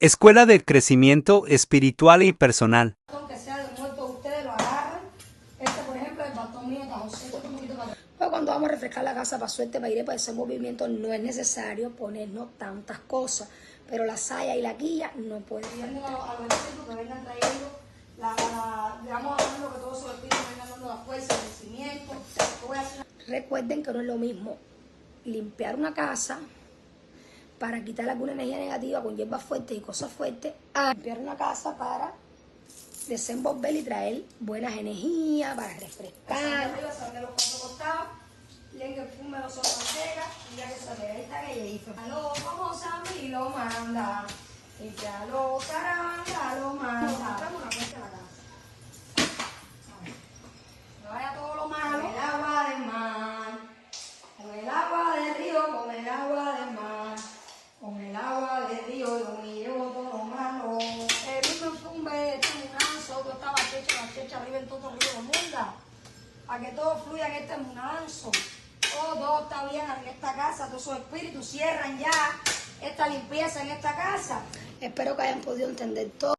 Escuela de Crecimiento Espiritual y Personal. Que sea de muerto, ustedes lo agarran. Por ejemplo, el bastón mío está seco, un poquito para... Pero cuando vamos a refrescar la casa, para suerte, para ir para ese movimiento, no es necesario ponernos tantas cosas. Pero la saya y la guía no pueden. A los espíritus que vengan trayendo, digamos, hablando que todos esos espíritus vengan dando la fuerza, el crecimiento. Recuerden que no es lo mismo limpiar una casa para quitar alguna energía negativa con hierbas fuertes y cosas fuertes, a limpiar una casa para desenvolver y traer buenas energías, para refrescar. Arriba, los cuatro costados, le perfume los ojos manteca y ya que se le está que ella hizo. Lo vamos a mí lo manda, y ya lo caranga lo manda. Compramos una puerta a la casa. No vaya todo lo malo. Con el agua de mar, con el agua del río, con el agua del mar. Con el agua del río yo miro todo lo malo. El mismo fumbe, munazo, todo estaba checha, la checha arriba en todo el río del mundo. Para que todo fluya en este munazo. Todo está bien en esta casa, todos esos espíritus cierran ya esta limpieza en esta casa. Espero que hayan podido entender todo.